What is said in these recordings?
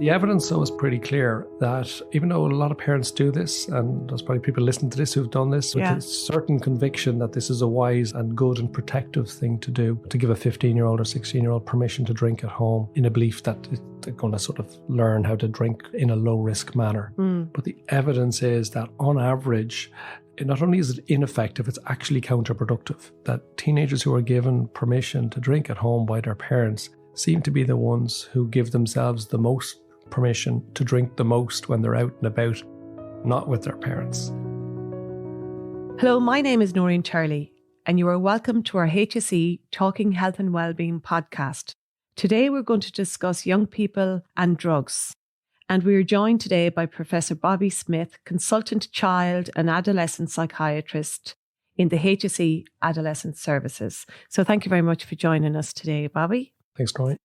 The evidence, though, is pretty clear that even though a lot of parents do this, and there's probably people listening to this who've done this, with a certain conviction that this is a wise and good and protective thing to do, to give a 15-year-old or 16-year-old permission to drink at home in a belief that they're going to sort of learn how to drink in a low-risk manner. But the evidence is that on average, not only is it ineffective, it's actually counterproductive. That teenagers who are given permission to drink at home by their parents seem to be the ones who give themselves the most permission to drink the most when they're out and about, not with their parents. Hello, my name is Noreen Turley, and you are welcome to our HSE Talking Health and Wellbeing podcast. Today we're going to discuss young people and drugs. And we are joined today by Professor Bobby Smyth, Consultant Child and Adolescent Psychiatrist in the HSE Adolescent Services. So thank you very much for joining us today, Bobby. Thanks, Noreen.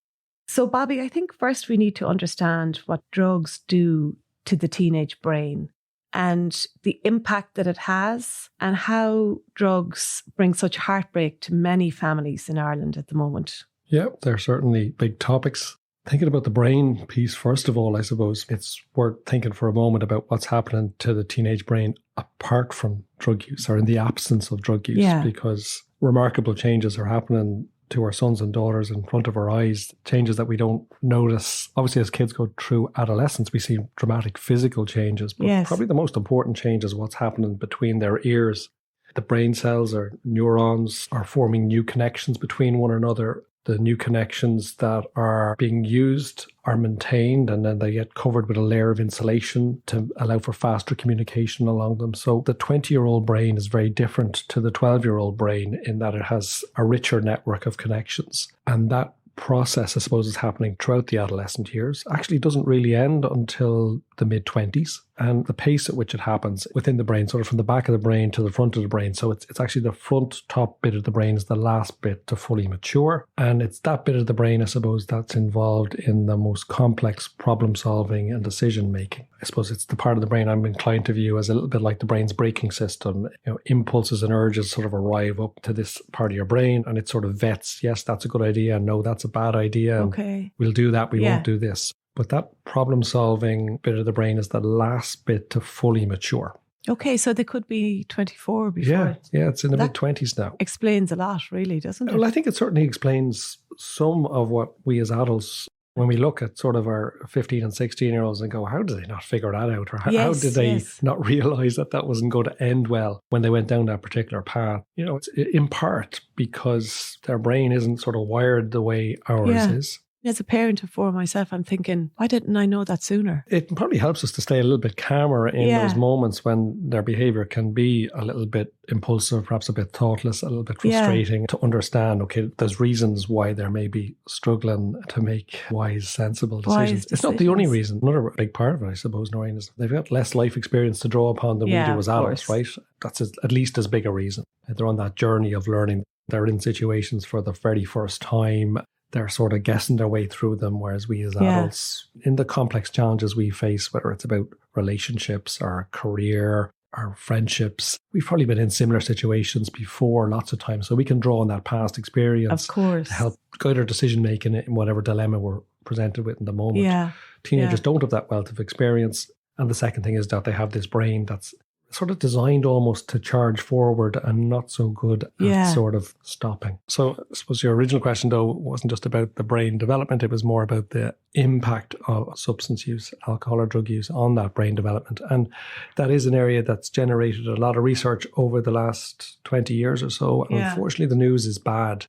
So, Bobby, I think first we need to understand what drugs do to the teenage brain and the impact that it has, and how drugs bring such heartbreak to many families in Ireland at the moment. Yeah, they're certainly big topics. Thinking about the brain piece, first of all, I suppose it's worth thinking for a moment about what's happening to the teenage brain apart from drug use, or in the absence of drug use, because remarkable changes are happening to our sons and daughters in front of our eyes, changes that we don't notice. Obviously, as kids go through adolescence, we see dramatic physical changes, but probably the most important change is what's happening between their ears. The brain cells or neurons are forming new connections between one another. The new connections that are being used are maintained, and then they get covered with a layer of insulation to allow for faster communication along them. So the 20-year-old brain is very different to the 12-year-old brain in that it has a richer network of connections. And that process, I suppose, is happening throughout the adolescent years. Actually doesn't really end until the mid-20s. And the pace at which it happens within the brain, sort of from the back of the brain to the front of the brain. So it's actually the front top bit of the brain is the last bit to fully mature. And it's that bit of the brain, I suppose, that's involved in the most complex problem solving and decision making. I suppose it's the part of the brain I'm inclined to view as a little bit like the brain's braking system. You know, impulses and urges sort of arrive up to this part of your brain, and it sort of vets, yes, that's a good idea. No, that's a bad idea. Okay. We'll do that. We won't do this. But that problem-solving bit of the brain is the last bit to fully mature. Okay, so they could be 24 before. Yeah, it's in the mid-20s now. Explains a lot, really, doesn't it? Well, I think it certainly explains some of what we as adults, when we look at sort of our 15 and 16-year-olds and go, how did they not figure that out? Or how did they not realize that that wasn't going to end well when they went down that particular path? You know, it's in part because their brain isn't sort of wired the way ours is. As a parent of four myself, I'm thinking, why didn't I know that sooner? It probably helps us to stay a little bit calmer in those moments when their behavior can be a little bit impulsive, perhaps a bit thoughtless, a little bit frustrating, to understand, okay, there's reasons why they're maybe struggling to make wise, sensible decisions. It's not the only reason. Another big part of it, I suppose, Noreen, is they've got less life experience to draw upon than we do as adults, right? That's at least as big a reason. They're on that journey of learning. They're in situations for the very first time. They're sort of guessing their way through them, whereas we as adults, in the complex challenges we face, whether it's about relationships, our career, our friendships, we've probably been in similar situations before lots of times. So we can draw on that past experience to help guide our decision-making in whatever dilemma we're presented with in the moment. Teenagers don't have that wealth of experience. And the second thing is that they have this brain that's sort of designed almost to charge forward and not so good at sort of stopping. So I suppose your original question, though, wasn't just about the brain development. It was more about the impact of substance use, alcohol or drug use on that brain development. And that is an area that's generated a lot of research over the last 20 years or so. And unfortunately, the news is bad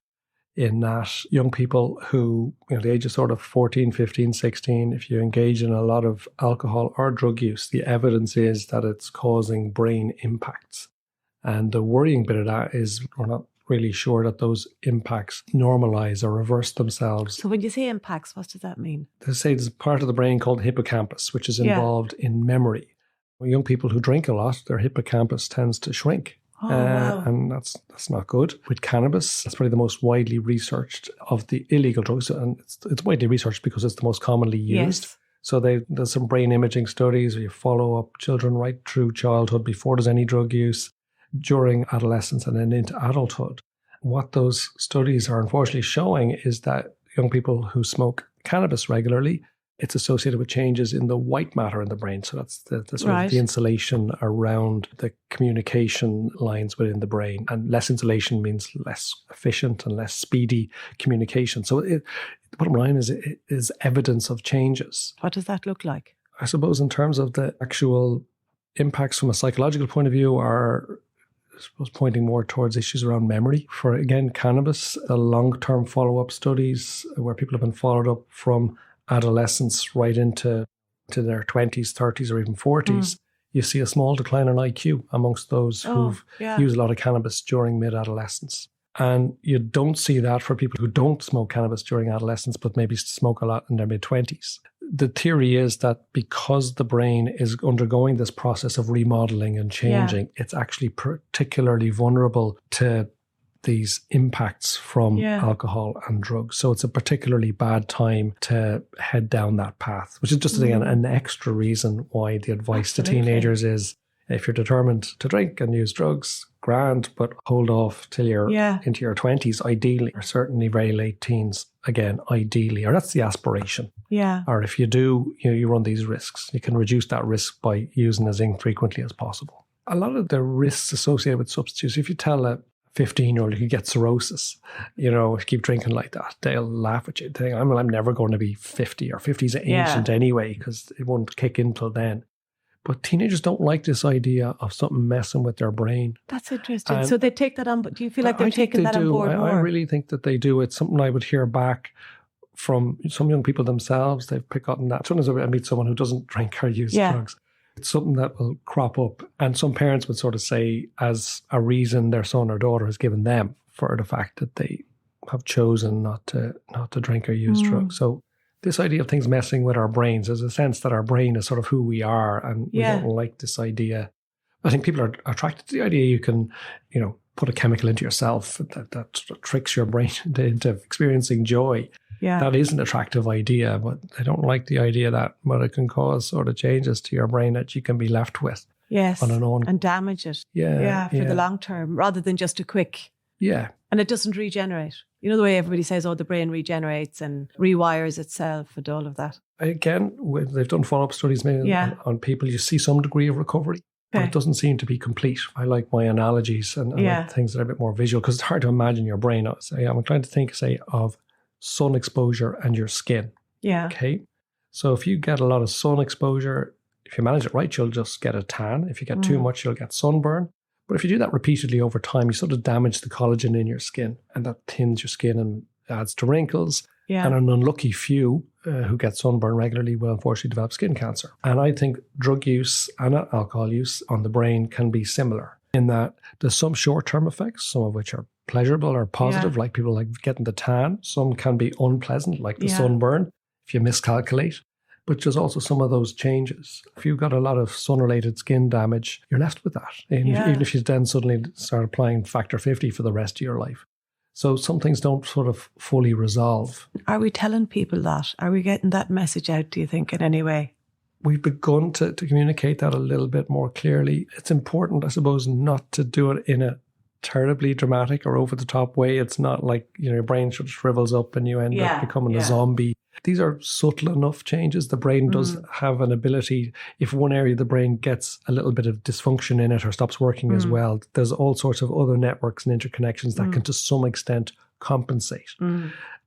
in that young people who, the age of sort of 14, 15, 16, if you engage in a lot of alcohol or drug use, the evidence is that it's causing brain impacts. And the worrying bit of that is we're not really sure that those impacts normalize or reverse themselves. So when you say impacts, what does that mean? They say there's a part of the brain called hippocampus, which is involved in memory. Young people who drink a lot, their hippocampus tends to shrink. Wow. And that's not good. With cannabis, that's probably the most widely researched of the illegal drugs, and it's widely researched because it's the most commonly used. So there's some brain imaging studies where you follow up children right through childhood before there's any drug use, during adolescence, and then into adulthood. What those studies are unfortunately showing is that young people who smoke cannabis regularly it's associated with changes in the white matter in the brain. So that's the sort of the insulation around the communication lines within the brain. And less insulation means less efficient and less speedy communication. So the bottom line is it is evidence of changes. What does that look like? I suppose in terms of the actual impacts from a psychological point of view are, I suppose, pointing more towards issues around memory. For, again, cannabis, the long-term follow-up studies where people have been followed up from adolescence right into their 20s, 30s, or even 40s, you see a small decline in IQ amongst those who've used a lot of cannabis during mid-adolescence. And you don't see that for people who don't smoke cannabis during adolescence, but maybe smoke a lot in their mid-20s. The theory is that because the brain is undergoing this process of remodeling and changing, it's actually particularly vulnerable to these impacts from alcohol and drugs. So it's a particularly bad time to head down that path, which is just again an extra reason why the advice to teenagers is, if you're determined to drink and use drugs, grand, but hold off till you're into your 20s, ideally, or certainly very late teens, again, ideally, or that's the aspiration. Yeah. Or if you do, you run these risks. You can reduce that risk by using as infrequently as possible. A lot of the risks associated with substitutes, if you tell a 15-year-old you could get cirrhosis, if you keep drinking like that, they'll laugh at you. They think, I'm never going to be 50, or 50 is ancient anyway, because it won't kick in till then. But teenagers don't like this idea of something messing with their brain. That's interesting. So they take that on, but do you feel like they're taking that on board more? I really think that they do. It's something I would hear back from some young people themselves. They've picked up on that. As soon as I meet someone who doesn't drink or use drugs, it's something that will crop up. And some parents would sort of say as a reason their son or daughter has given them for the fact that they have chosen not to drink or use drugs. So this idea of things messing with our brains, there's a sense that our brain is sort of who we are, and we don't like this idea. I think people are attracted to the idea you can, put a chemical into yourself that tricks your brain into experiencing joy. Yeah. That is an attractive idea, but I don't like the idea that it can cause sort of changes to your brain that you can be left with. Yes, on and on. And damage it. For the long term, rather than just a quick. Yeah. And it doesn't regenerate. You know the way everybody says, the brain regenerates and rewires itself and all of that. Again, they've done follow-up studies on people. You see some degree of recovery, but it doesn't seem to be complete. I like my analogies and things that are a bit more visual, because it's hard to imagine your brain. I'm trying to think, of sun exposure and your skin. Yeah. Okay. So if you get a lot of sun exposure, if you manage it right, you'll just get a tan. If you get too much, you'll get sunburn. But if you do that repeatedly over time, you sort of damage the collagen in your skin, and that thins your skin and adds to wrinkles. Yeah. And an unlucky few who get sunburn regularly will unfortunately develop skin cancer. And I think drug use and alcohol use on the brain can be similar in that there's some short-term effects, some of which are pleasurable or positive, like people like getting the tan. Some can be unpleasant, like the sunburn, if you miscalculate. But there's also some of those changes. If you've got a lot of sun-related skin damage, you're left with that. Even if you then suddenly start applying factor 50 for the rest of your life. So some things don't sort of fully resolve. Are we telling people that? Are we getting that message out, do you think, in any way? We've begun to communicate that a little bit more clearly. It's important, I suppose, not to do it in a terribly dramatic or over-the-top way. It's not like, your brain sort of shrivels up and you end up becoming a zombie. These are subtle enough changes. The brain does have an ability, if one area of the brain gets a little bit of dysfunction in it or stops working as well, there's all sorts of other networks and interconnections that can to some extent compensate.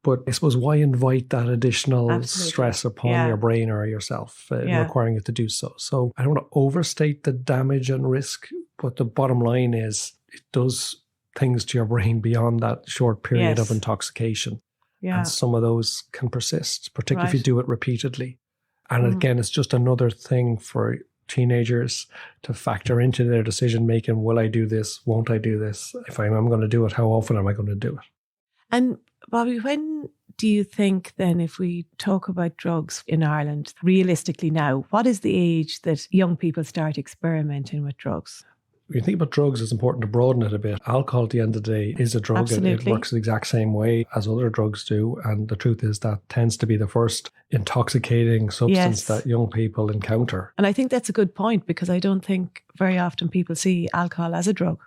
But I suppose why invite that additional stress upon your brain or yourself, requiring it to do so? So I don't want to overstate the damage and risk, but the bottom line is it does things to your brain beyond that short period of intoxication. Yeah. And some of those can persist, particularly if you do it repeatedly. And again, it's just another thing for teenagers to factor into their decision making. Will I do this? Won't I do this? If I'm going to do it, how often am I going to do it? And Bobby, when do you think then, if we talk about drugs in Ireland, realistically now, what is the age that young people start experimenting with drugs? When you think about drugs, it's important to broaden it a bit. Alcohol, at the end of the day, is a drug. Absolutely. It works the exact same way as other drugs do. And the truth is that tends to be the first intoxicating substance that young people encounter. And I think that's a good point, because I don't think very often people see alcohol as a drug.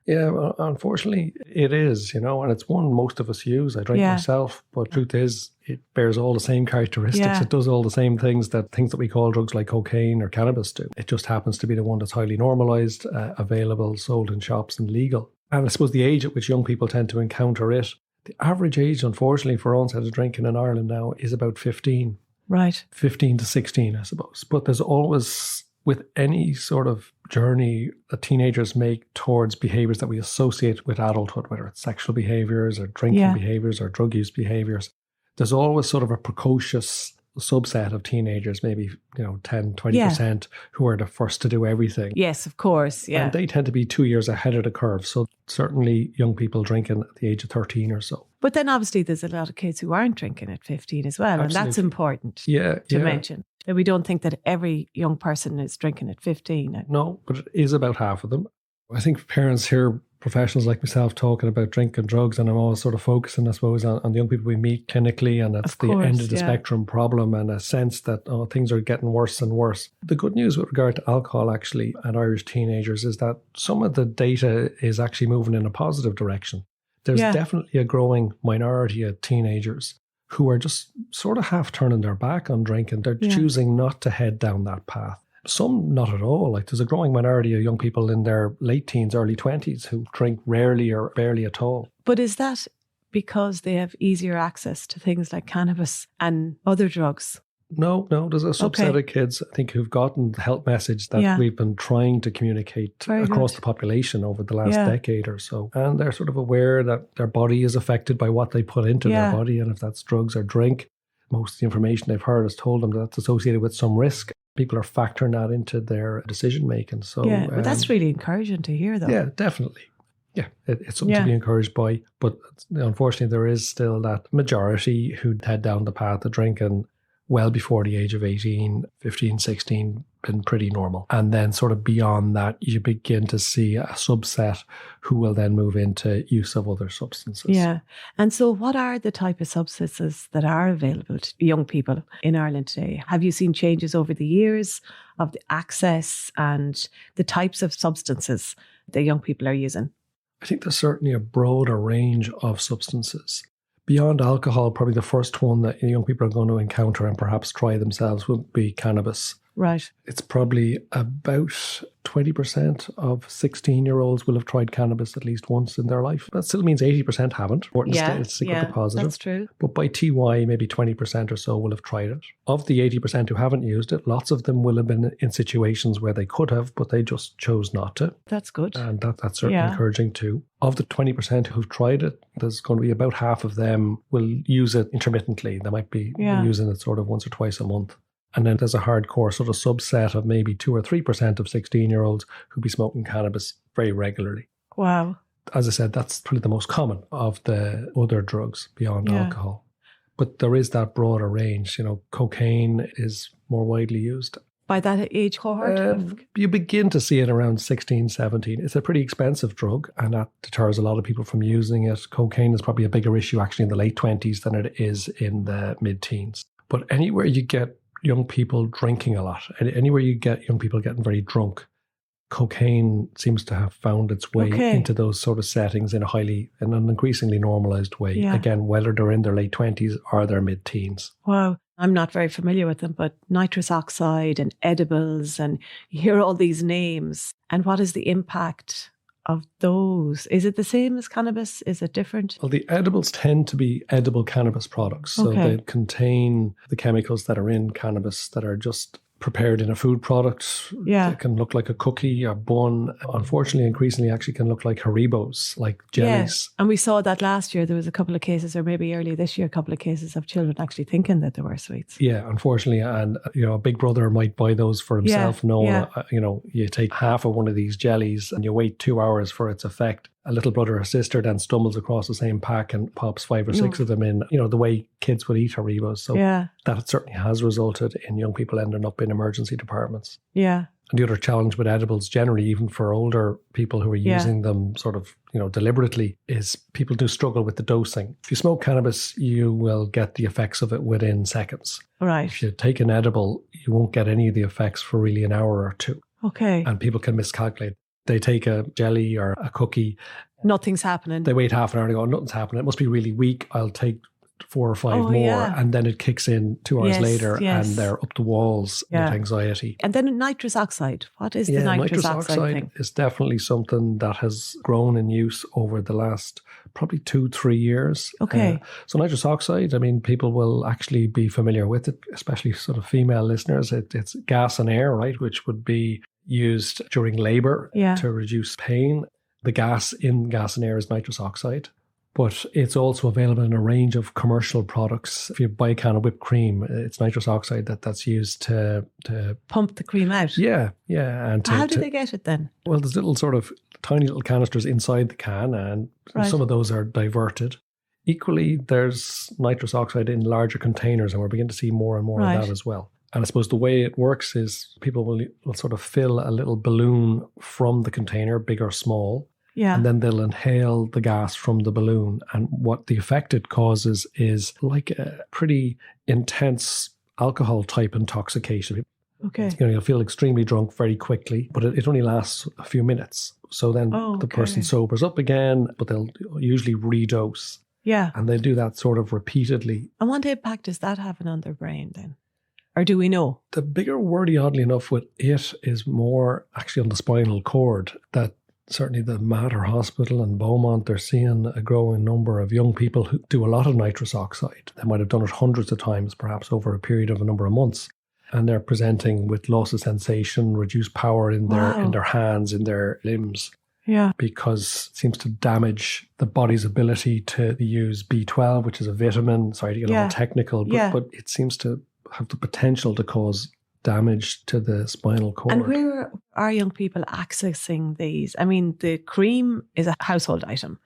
Yeah, well, unfortunately, it is, and it's one most of us use. I drink myself, but truth is, it bears all the same characteristics. Yeah. It does all the same things that we call drugs like cocaine or cannabis do. It just happens to be the one that's highly normalized, available, sold in shops and legal. And I suppose the age at which young people tend to encounter it, the average age, unfortunately, for onset of drinking in Ireland now is about 15. Right. 15 to 16, I suppose. But there's always, with any sort of journey that teenagers make towards behaviors that we associate with adulthood, whether it's sexual behaviors or drinking behaviors or drug use behaviors, there's always sort of a precocious subset of teenagers, maybe 10, 20%, who are the first to do everything. Yes, of course. Yeah. And they tend to be 2 years ahead of the curve. So certainly young people drinking at the age of 13 or so. But then obviously there's a lot of kids who aren't drinking at 15 as well. Absolutely. And that's important to mention. That we don't think that every young person is drinking at 15. No, but it is about half of them. I think parents hear professionals like myself talking about drink and drugs, and I'm always sort of focusing, I suppose, on the young people we meet clinically, and that's the end of the spectrum problem, and a sense that things are getting worse and worse. The good news with regard to alcohol, actually, and Irish teenagers is that some of the data is actually moving in a positive direction. There's definitely a growing minority of teenagers who are just sort of half turning their back on drinking. They're choosing not to head down that path. Some not at all. Like there's a growing minority of young people in their late teens, early 20s who drink rarely or barely at all. But is that because they have easier access to things like cannabis and other drugs? No, there's a subset of kids, I think, who've gotten the health message that we've been trying to communicate across the population over the last decade or so. And they're sort of aware that their body is affected by what they put into their body. And if that's drugs or drink, most of the information they've heard has told them that that's associated with some risk. People are factoring that into their decision making. So but that's really encouraging to hear, though. Yeah, definitely. Yeah, it's something to be encouraged by. But unfortunately, there is still that majority who head down the path of drinking well before the age of 18, 15, 16, been pretty normal. And then sort of beyond that, you begin to see a subset who will then move into use of other substances. Yeah. And so what are the type of substances that are available to young people in Ireland today? Have you seen changes over the years of the access and the types of substances that young people are using? I think there's certainly a broader range of substances. Beyond alcohol, probably the first one that young people are going to encounter and perhaps try themselves will be cannabis. Right. It's probably about 20% of 16-year-olds will have tried cannabis at least once in their life. That still means 80% haven't. Important to stick with the positive. That's true. But by TY, maybe 20% or so will have tried it. Of the 80% who haven't used it, lots of them will have been in situations where they could have, but they just chose not to. That's good. And that's certainly encouraging too. Of the 20% who've tried it, there's going to be about half of them will use it intermittently. They might be using it sort of once or twice a month. And then there's a hardcore sort of subset of maybe 2 or 3% of 16-year-olds who'll be smoking cannabis very regularly. Wow. As I said, that's probably the most common of the other drugs beyond alcohol. But there is that broader range. Cocaine is more widely used. By that age cohort? You begin to see it around 16, 17. It's a pretty expensive drug, and that deters a lot of people from using it. Cocaine is probably a bigger issue actually in the late 20s than it is in the mid-teens. But anywhere you get young people drinking a lot, anywhere you get young people getting very drunk, cocaine seems to have found its way into those sort of settings in an increasingly normalized way. Yeah. Again, whether they're in their late 20s or their mid-teens. Wow. I'm not very familiar with them, but nitrous oxide and edibles, and you hear all these names. And what is the impact of those? Is it the same as cannabis? Is it different? Well, the edibles tend to be edible cannabis products. So they contain the chemicals that are in cannabis that are just prepared in a food product. Yeah. It can look like a cookie, a bun. Unfortunately, increasingly actually can look like Haribos, like jellies. Yeah. And we saw that last year. There was a couple of cases, or maybe early this year, a couple of cases of children actually thinking that they were sweets. Yeah, unfortunately. And, a big brother might buy those for himself. You take half of one of these jellies and you wait 2 hours for its effect. A little brother or sister then stumbles across the same pack and pops 5 or 6 of them in, the way kids would eat Haribos. So that certainly has resulted in young people ending up in emergency departments. Yeah. And the other challenge with edibles generally, even for older people who are using them sort of, deliberately, is people do struggle with the dosing. If you smoke cannabis, you will get the effects of it within seconds. Right. If you take an edible, you won't get any of the effects for really an hour or two. Okay. And people can miscalculate. They take a jelly or a cookie. Nothing's happening. They wait half an hour and go, nothing's happening. It must be really weak. I'll take 4 or 5 more. Yeah. And then it kicks in 2 hours later and they're up the walls with anxiety. And then nitrous oxide. What is the nitrous oxide thing? Is definitely something that has grown in use over the last probably 2-3 years. Okay. So nitrous oxide, I mean, people will actually be familiar with it, especially sort of female listeners. It's gas and air, right, which would be used during labor to reduce pain. The gas in gas and air is nitrous oxide. But it's also available in a range of commercial products. If you buy a can of whipped cream, it's nitrous oxide that's used to pump the cream out. Yeah. And how do they get it then? Well, there's little sort of tiny little canisters inside the can, and some of those are diverted. Equally, there's nitrous oxide in larger containers, and we're beginning to see more and more of that as well. And I suppose the way it works is people will sort of fill a little balloon from the container, big or small. Yeah. And then they'll inhale the gas from the balloon. And what the effect it causes is like a pretty intense alcohol type intoxication. Okay. You'll feel extremely drunk very quickly, but it only lasts a few minutes. So then the person sobers up again, but they'll usually redose. Yeah. And they do that sort of repeatedly. And what impact is that having on their brain then? Or do we know? The bigger worry, oddly enough, with it is more actually on the spinal cord, that certainly the Mater Hospital in Beaumont, they're seeing a growing number of young people who do a lot of nitrous oxide. They might have done it hundreds of times, perhaps over a period of a number of months. And they're presenting with loss of sensation, reduced power in their hands, in their limbs. Yeah. Because it seems to damage the body's ability to use B12, which is a vitamin. Sorry to get all technical, but it seems to have the potential to cause damage to the spinal cord. And where are young people accessing these? I mean, the cream is a household item,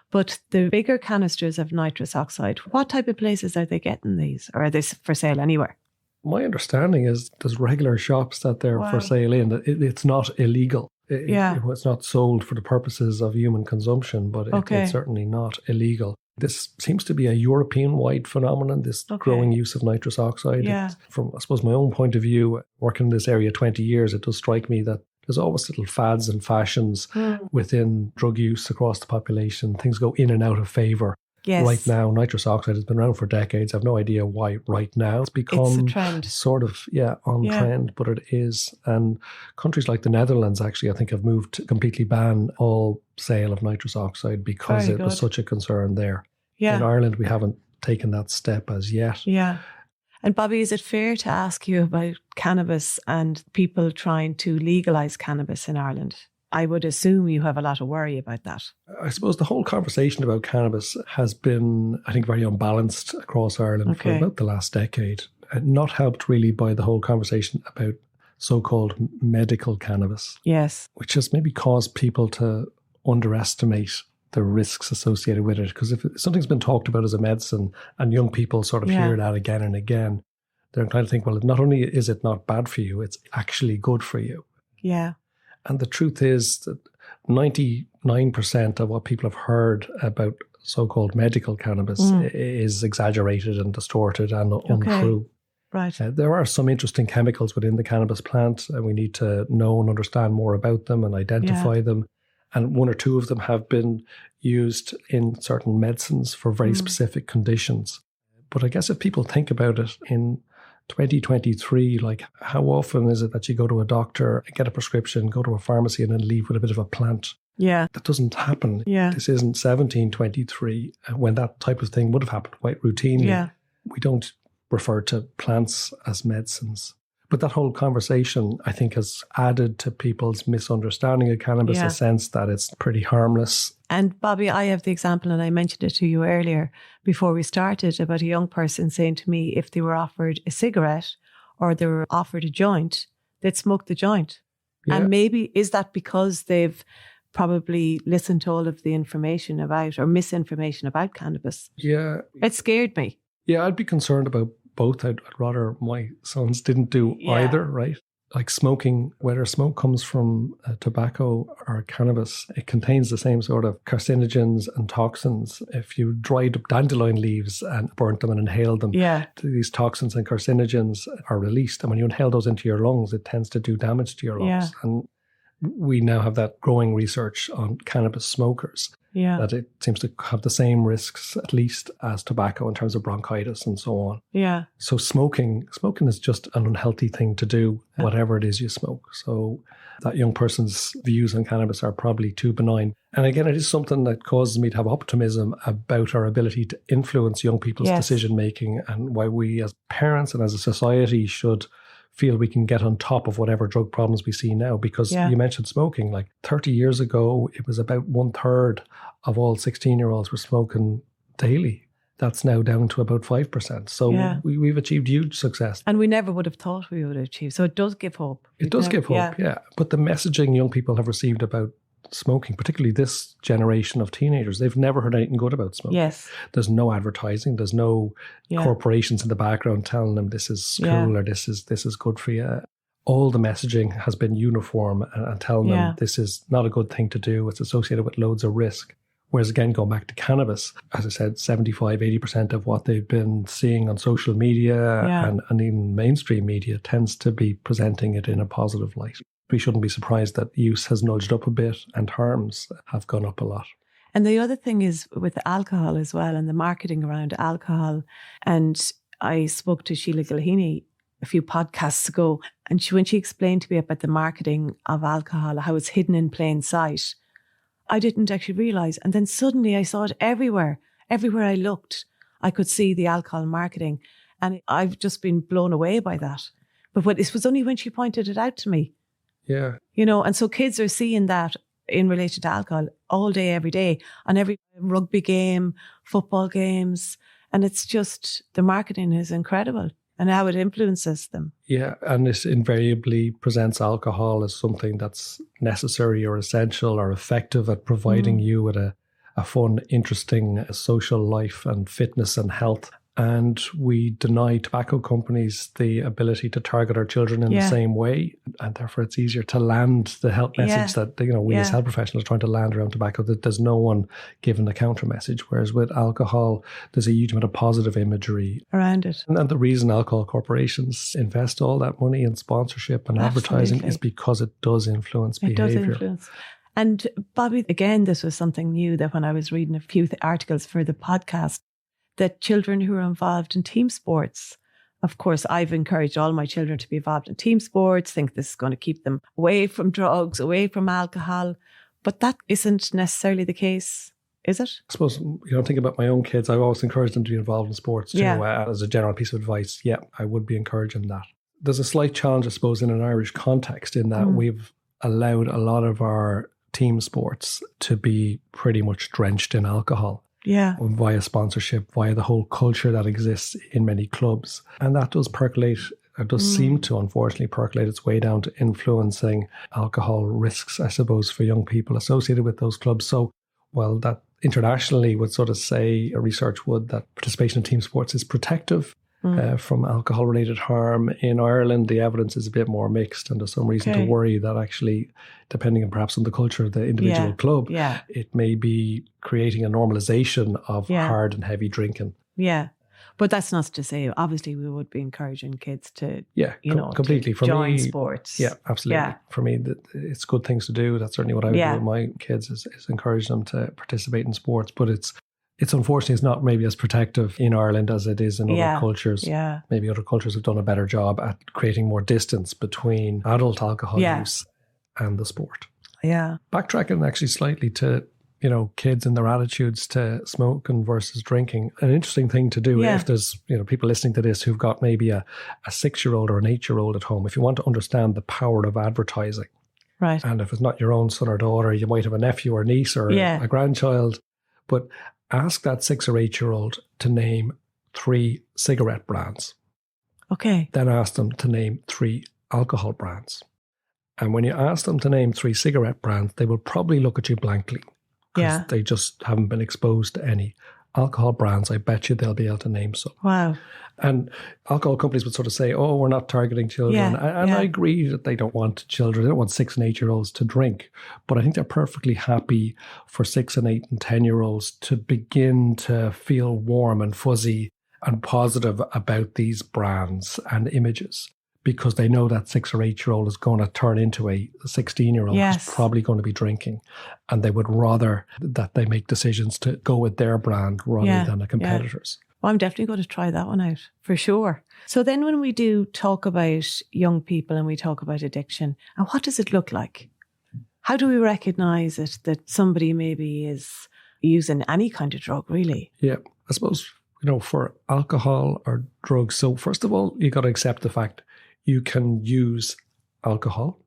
but the bigger canisters of nitrous oxide, what type of places are they getting these? Or are they for sale anywhere? My understanding is there's regular shops that they're for sale in. It's not illegal. It's not sold for the purposes of human consumption, but it's certainly not illegal. This seems to be a European-wide phenomenon, this growing use of nitrous oxide. Yeah. From, I suppose, my own point of view, working in this area 20 years, it does strike me that there's always little fads and fashions within drug use across the population. Things go in and out of favour. Yes. Right now, nitrous oxide has been around for decades. I have no idea why right now. It's become a trend. Sort of, on trend, but it is. And countries like the Netherlands actually, I think, have moved to completely ban all sale of nitrous oxide because it was such a concern there. Yeah. In Ireland, we haven't taken that step as yet. Yeah. And Bobby, is it fair to ask you about cannabis and people trying to legalise cannabis in Ireland? I would assume you have a lot of worry about that. I suppose the whole conversation about cannabis has been, I think, very unbalanced across Ireland for about the last decade. And not helped really by the whole conversation about so-called medical cannabis. Yes. Which has maybe caused people to underestimate the risks associated with it. Because if something's been talked about as a medicine and young people sort of hear that again and again, they're inclined to think, well, not only is it not bad for you, it's actually good for you. Yeah. And the truth is that 99% of what people have heard about so-called medical cannabis is exaggerated and distorted and untrue. Right. There are some interesting chemicals within the cannabis plant, and we need to know and understand more about them and identify them. And 1 or 2 of them have been used in certain medicines for very specific conditions. But I guess if people think about it in 2023, like how often is it that you go to a doctor, get a prescription, go to a pharmacy and then leave with a bit of a plant? Yeah. That doesn't happen. Yeah. This isn't 1723 when that type of thing would have happened quite routinely. Yeah. We don't refer to plants as medicines. But that whole conversation, I think, has added to people's misunderstanding of cannabis, a sense that it's pretty harmless. And Bobby, I have the example, and I mentioned it to you earlier before we started, about a young person saying to me if they were offered a cigarette or they were offered a joint, they'd smoke the joint. Yeah. And maybe is that because they've probably listened to all of the information about or misinformation about cannabis? Yeah. It scared me. Yeah, I'd be concerned about both. I'd rather my sons didn't do either, right? Like smoking, whether smoke comes from tobacco or cannabis, it contains the same sort of carcinogens and toxins. If you dried up dandelion leaves and burnt them and inhaled them, these toxins and carcinogens are released. And when you inhale those into your lungs, it tends to do damage to your lungs. And we now have that growing research on cannabis smokers. Yeah. That it seems to have the same risks, at least, as tobacco in terms of bronchitis and so on. Yeah. So smoking is just an unhealthy thing to do, whatever it is you smoke. So that young person's views on cannabis are probably too benign. And again, it is something that causes me to have optimism about our ability to influence young people's decision-making, and why we as parents and as a society should feel we can get on top of whatever drug problems we see now. Because you mentioned smoking, like 30 years ago, it was about 1/3 of all 16-year-olds were smoking daily. That's now down to about 5%. So we've achieved huge success. And we never would have thought we would have achieved. So it does give hope. It does give hope, yeah. But the messaging young people have received about smoking, particularly this generation of teenagers, they've never heard anything good about smoking. Yes. There's no advertising. There's no corporations in the background telling them this is cool or this is good for you. All the messaging has been uniform and telling them this is not a good thing to do. It's associated with loads of risk. Whereas again, going back to cannabis, as I said, 75-80% of what they've been seeing on social media and even mainstream media tends to be presenting it in a positive light. We shouldn't be surprised that use has nudged up a bit and harms have gone up a lot. And the other thing is with alcohol as well, and the marketing around alcohol. And I spoke to Sheila Gilheeney a few podcasts ago, and when she explained to me about the marketing of alcohol, how it's hidden in plain sight, I didn't actually realise. And then suddenly I saw it everywhere. Everywhere I looked, I could see the alcohol marketing. And I've just been blown away by that. But it was only when she pointed it out to me. Yeah. You know, and so kids are seeing that in relation to alcohol all day, every day, on every rugby game, football games. And it's just, the marketing is incredible and how it influences them. Yeah, and it invariably presents alcohol as something that's necessary or essential or effective at providing you with a fun, interesting social life and fitness and health. And we deny tobacco companies the ability to target our children in the same way. And therefore, it's easier to land the health message that, we as health professionals are trying to land around tobacco, that there's no one giving the counter message. Whereas with alcohol, there's a huge amount of positive imagery around it. And the reason alcohol corporations invest all that money in sponsorship and advertising is because it does influence behavior. It does influence. And Bobby, again, this was something new that when I was reading a few articles for the podcast, that children who are involved in team sports, of course, I've encouraged all my children to be involved in team sports, think this is going to keep them away from drugs, away from alcohol. But that isn't necessarily the case, is it? I suppose, thinking about my own kids, I've always encouraged them to be involved in sports too. As a general piece of advice, I would be encouraging that. There's a slight challenge, I suppose, in an Irish context in that we've allowed a lot of our team sports to be pretty much drenched in alcohol. Yeah. Via sponsorship, via the whole culture that exists in many clubs. And that does percolate, it does seem to unfortunately percolate its way down to influencing alcohol risks, I suppose, for young people associated with those clubs. So, well, that internationally would sort of say, research would, that participation in team sports is protective from alcohol-related harm. In Ireland, the evidence is a bit more mixed, and there's some reason to worry that actually, depending on perhaps on the culture of the individual club, it may be creating a normalization of hard and heavy drinking. Yeah. But that's not to say, obviously, we would be encouraging kids to, completely. To for join me, sports. Yeah, absolutely. Yeah. For me, it's good things to do. That's certainly what I would do with my kids, is encourage them to participate in sports. But it's unfortunately, it's not maybe as protective in Ireland as it is in other cultures. Yeah. Maybe other cultures have done a better job at creating more distance between adult alcohol use and the sport. Yeah. Backtracking actually slightly to, kids and their attitudes to smoking versus drinking. An interesting thing to do if there's, people listening to this who've got maybe a 6-year-old or an 8-year-old at home, if you want to understand the power of advertising. Right. And if it's not your own son or daughter, you might have a nephew or niece or a grandchild. But ask that 6 or 8-year-old to name 3 cigarette brands. Okay. Then ask them to name 3 alcohol brands. And when you ask them to name 3 cigarette brands, they will probably look at you blankly. Because they just haven't been exposed to any alcohol brands. I bet you they'll be able to name some. Wow. And alcohol companies would sort of say, oh, we're not targeting children. And I agree that they don't want children. They don't want 6 and 8-year-olds to drink. But I think they're perfectly happy for 6 and 8 and 10-year-olds to begin to feel warm and fuzzy and positive about these brands and images. because they know that 6 or 8-year-old is going to turn into a 16-year-old who's probably going to be drinking. And they would rather that they make decisions to go with their brand rather than a competitor's. Well, I'm definitely going to try that one out for sure. So then when we do talk about young people and we talk about addiction, and what does it look like? How do we recognize it that somebody maybe is using any kind of drug, really? Yeah, I suppose, for alcohol or drugs. So first of all, you got to accept the fact you can use alcohol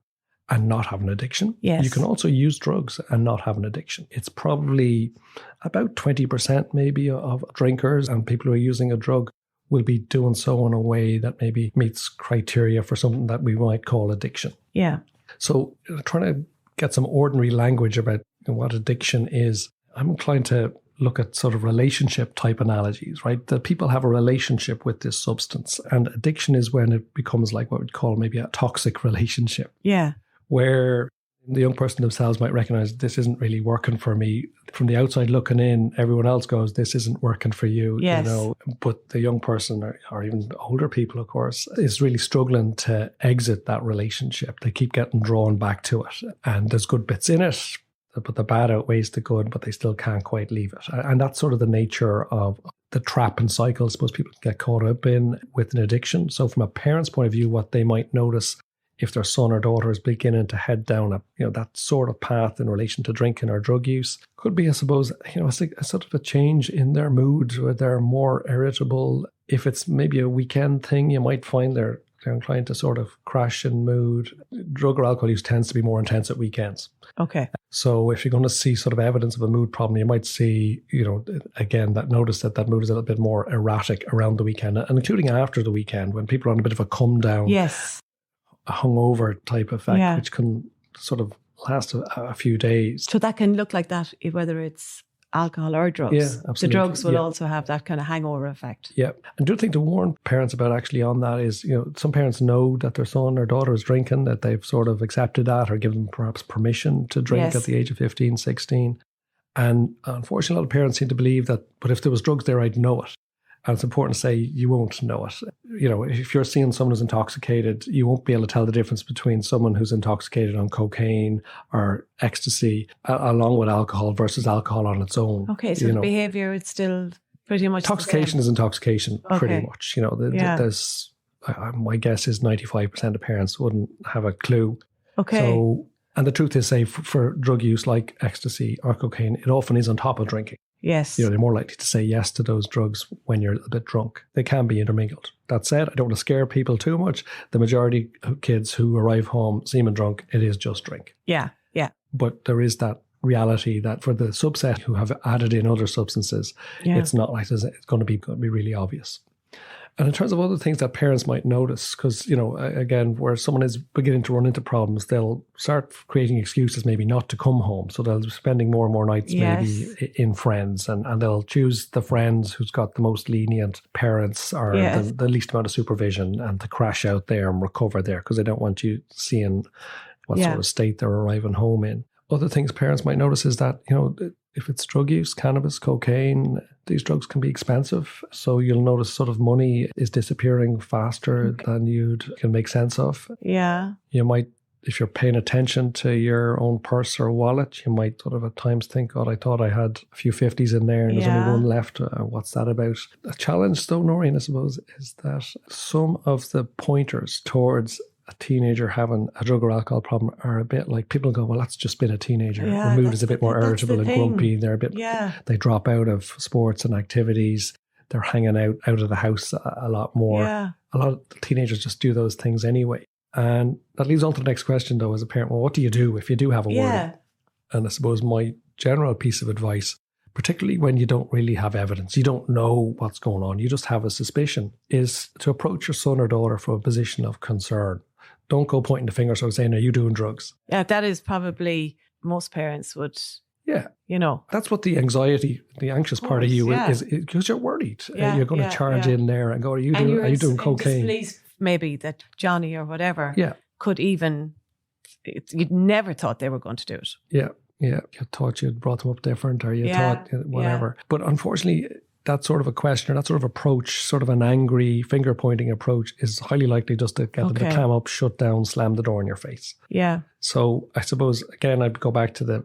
and not have an addiction. Yes. You can also use drugs and not have an addiction. It's probably about 20% maybe of drinkers and people who are using a drug will be doing so in a way that maybe meets criteria for something that we might call addiction. Yeah. So trying to get some ordinary language about what addiction is, I'm inclined to look at sort of relationship type analogies, right? That people have a relationship with this substance, and addiction is when it becomes like what we'd call maybe a toxic relationship. Yeah. Where the young person themselves might recognize this isn't really working for me. From the outside looking in, everyone else goes, this isn't working for you, but the young person or even older people, of course, is really struggling to exit that relationship. They keep getting drawn back to it, and there's good bits in it, but the bad outweighs the good, but they still can't quite leave it. And that's sort of the nature of the trap and cycle I suppose people get caught up in with an addiction. So from a parent's point of view, what they might notice if their son or daughter is beginning to head down that sort of path in relation to drinking or drug use, could be, I suppose, a sort of a change in their mood, or they're more irritable. If it's maybe a weekend thing, you might find they're inclined to sort of crash in mood. Drug or alcohol use tends to be more intense at weekends. Okay. So if you're going to see sort of evidence of a mood problem, you might see, again, notice that mood is a little bit more erratic around the weekend, and including after the weekend when people are on a bit of a come down. Yes. A hungover type effect, which can sort of last a few days. So that can look like that, whether it's alcohol or drugs. Yeah, absolutely. The drugs will also have that kind of hangover effect. Yeah. And the other thing to warn parents about actually on that is, some parents know that their son or daughter is drinking, that they've sort of accepted that or given them perhaps permission to drink at the age of 15, 16. And unfortunately, a lot of parents seem to believe that, but if there was drugs there, I'd know it. And it's important to say you won't know it. If you're seeing someone who's intoxicated, you won't be able to tell the difference between someone who's intoxicated on cocaine or ecstasy along with alcohol versus alcohol on its own. Okay, so the behaviour is still pretty much intoxication is intoxication, pretty much. There's my guess is 95% of parents wouldn't have a clue. Okay. So, and the truth is, say for drug use like ecstasy or cocaine, it often is on top of drinking. Yes. They're more likely to say yes to those drugs when you're a little bit drunk. They can be intermingled. That said, I don't want to scare people too much. The majority of kids who arrive home seeming drunk, it is just drink. Yeah, yeah. But there is that reality that for the subset who have added in other substances, it's not like it's going to be really obvious. And in terms of other things that parents might notice, because, again, where someone is beginning to run into problems, they'll start creating excuses maybe not to come home. So they'll be spending more and more nights maybe in friends, and they'll choose the friends who's got the most lenient parents or the least amount of supervision, and to crash out there and recover there because they don't want you seeing what sort of state they're arriving home in. Other things parents might notice is that, if it's drug use, cannabis, cocaine, these drugs can be expensive. So you'll notice sort of money is disappearing faster than can make sense of. Yeah. You might, if you're paying attention to your own purse or wallet, you might sort of at times think, God, I thought I had a few 50s in there and there's only one left. What's that about? A challenge though, Noreen, I suppose, is that some of the pointers towards a teenager having a drug or alcohol problem are a bit like people go, well, that's just been a teenager. Yeah, the mood is a bit more irritable and grumpy. They're a bit, they drop out of sports and activities. They're hanging out of the house a lot more. Yeah. A lot of teenagers just do those things anyway. And that leads on to the next question though, as a parent, well, what do you do if you do have a worry? And I suppose my general piece of advice, particularly when you don't really have evidence, you don't know what's going on, you just have a suspicion, is to approach your son or daughter from a position of concern. Don't go pointing the finger sort of saying, are you doing drugs? Yeah, that is probably most parents would, That's what the anxiety, the anxious part of you is because you're worried. You're going to charge in there and go, are you doing cocaine? Disbelief maybe that Johnny or whatever could even, you'd never thought they were going to do it. Yeah. You thought you'd brought them up different or you thought whatever. But unfortunately, that sort of a question or that sort of approach, sort of an angry finger pointing approach, is highly likely just to get them to clam up, shut down, slam the door in your face. Yeah. So I suppose, again, I'd go back to the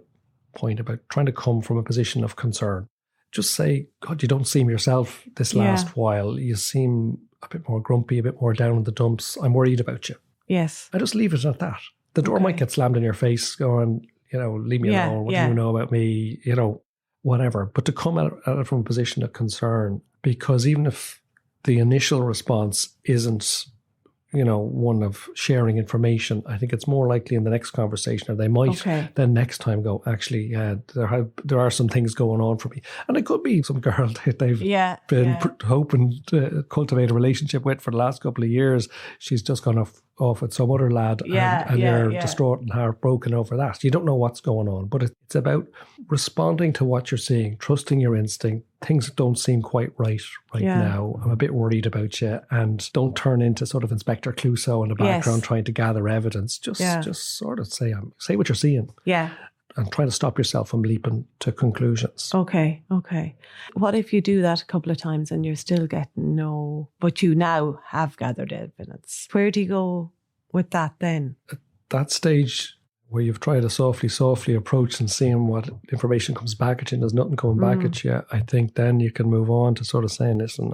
point about trying to come from a position of concern. Just say, God, you don't seem yourself this last while. You seem a bit more grumpy, a bit more down in the dumps. I'm worried about you. Yes. I just leave it at that. The door might get slammed in your face going, leave me alone. What do you know about me? Whatever. But to come at it from a position of concern, because even if the initial response isn't, one of sharing information, I think it's more likely in the next conversation, or they might then next time go, actually, there are some things going on for me. And it could be some girl that they've been hoping to cultivate a relationship with for the last couple of years. She's just gone off with some other lad and they're distraught and heartbroken over that. You don't know what's going on, but it's about responding to what you're seeing, trusting your instinct. Things don't seem quite right now. I'm a bit worried about you, and don't turn into sort of Inspector Clouseau in the background trying to gather evidence. Just sort of say what you're seeing. Yeah. And try to stop yourself from leaping to conclusions. Okay. What if you do that a couple of times and you're still getting no, but you now have gathered evidence? Where do you go with that then? At that stage where you've tried a softly approach and seeing what information comes back at you and there's nothing coming back at you, I think then you can move on to sort of saying, listen,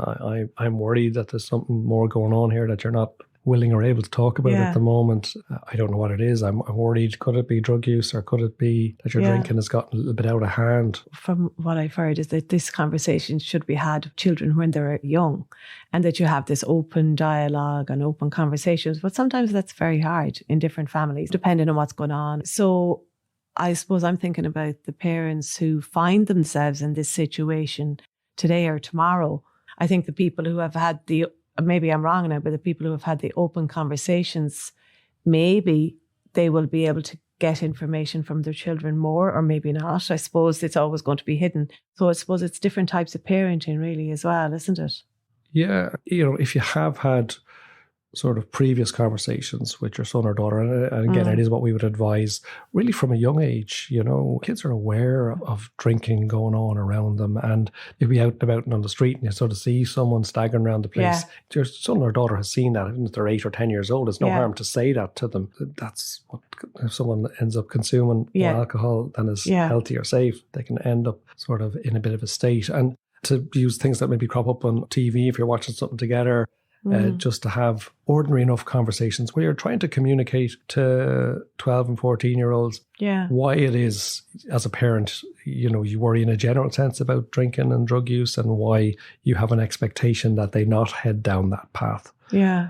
I'm worried that there's something more going on here that you're not willing or able to talk about at the moment. I don't know what it is. I'm worried. Could it be drug use, or could it be that your drinking has gotten a little bit out of hand? From what I've heard is that this conversation should be had with children when they're young, and that you have this open dialogue and open conversations. But sometimes that's very hard in different families, depending on what's going on. So I suppose I'm thinking about the parents who find themselves in this situation today or tomorrow. I think the people who have had maybe I'm wrong now, but the people who have had the open conversations, maybe they will be able to get information from their children more, or maybe not. I suppose it's always going to be hidden. So I suppose it's different types of parenting really as well, isn't it? Yeah. If you have had sort of previous conversations with your son or daughter, and again, it is what we would advise really from a young age. Kids are aware of drinking going on around them, and you'll be out and about on the street and you sort of see someone staggering around the place. Your son or daughter has seen that, even if they're 8 or 10 years old. It's no harm to say that to them. That's what, if someone ends up consuming more alcohol than is healthy or safe, they can end up sort of in a bit of a state. And to use things that maybe crop up on TV if you're watching something together, just to have ordinary enough conversations where you're trying to communicate to 12 and 14-year-olds why it is, as a parent, you worry in a general sense about drinking and drug use, and why you have an expectation that they not head down that path. Yeah.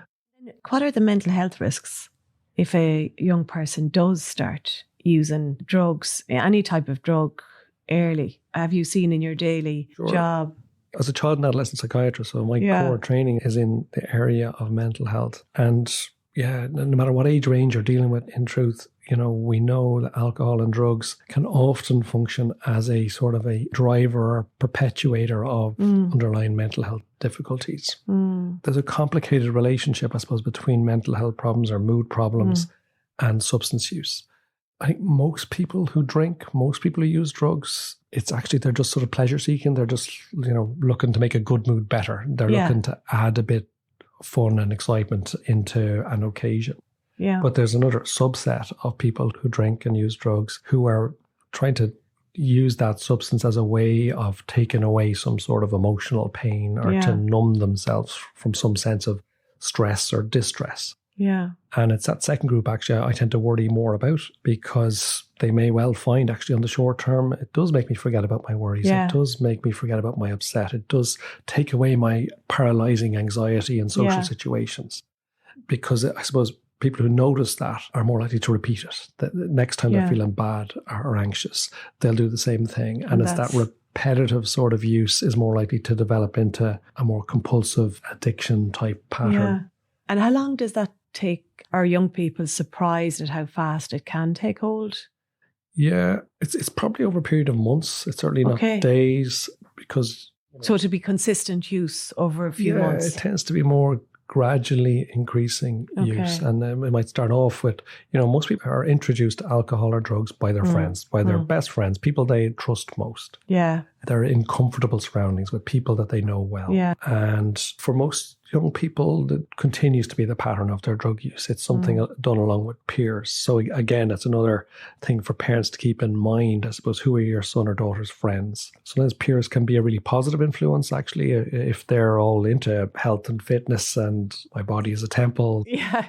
What are the mental health risks if a young person does start using drugs, any type of drug, early? Have you seen in your daily job? As a child and adolescent psychiatrist, so my core training is in the area of mental health. And no matter what age range you're dealing with, in truth, we know that alcohol and drugs can often function as a sort of a driver or perpetuator of underlying mental health difficulties. There's a complicated relationship, I suppose, between mental health problems or mood problems and substance use. I think most people who drink, most people who use drugs, it's actually, they're just sort of pleasure seeking. They're just, looking to make a good mood better. They're looking to add a bit of fun and excitement into an occasion. Yeah. But there's another subset of people who drink and use drugs who are trying to use that substance as a way of taking away some sort of emotional pain, or to numb themselves from some sense of stress or distress. Yeah. And it's that second group actually I tend to worry more about, because they may well find actually on the short term, it does make me forget about my worries. Yeah. It does make me forget about my upset. It does take away my paralyzing anxiety in social situations. Because I suppose people who notice that are more likely to repeat it. The next time they're feeling bad or anxious, they'll do the same thing. And it's that repetitive sort of use is more likely to develop into a more compulsive addiction type pattern. Yeah. And how long does that take? Are young people surprised at how fast it can take hold? Yeah, it's probably over a period of months. It's certainly not days, because... So to be consistent use over a few months? It tends to be more gradually increasing use. And it might start off with, most people are introduced to alcohol or drugs by their friends, by their best friends, people they trust most. Yeah. They're in comfortable surroundings with people that they know well. Yeah. And for most young people, that continues to be the pattern of their drug use. It's something done along with peers. So again, it's another thing for parents to keep in mind, I suppose, who are your son or daughter's friends. Sometimes peers can be a really positive influence, actually, if they're all into health and fitness and my body is a temple. Yeah.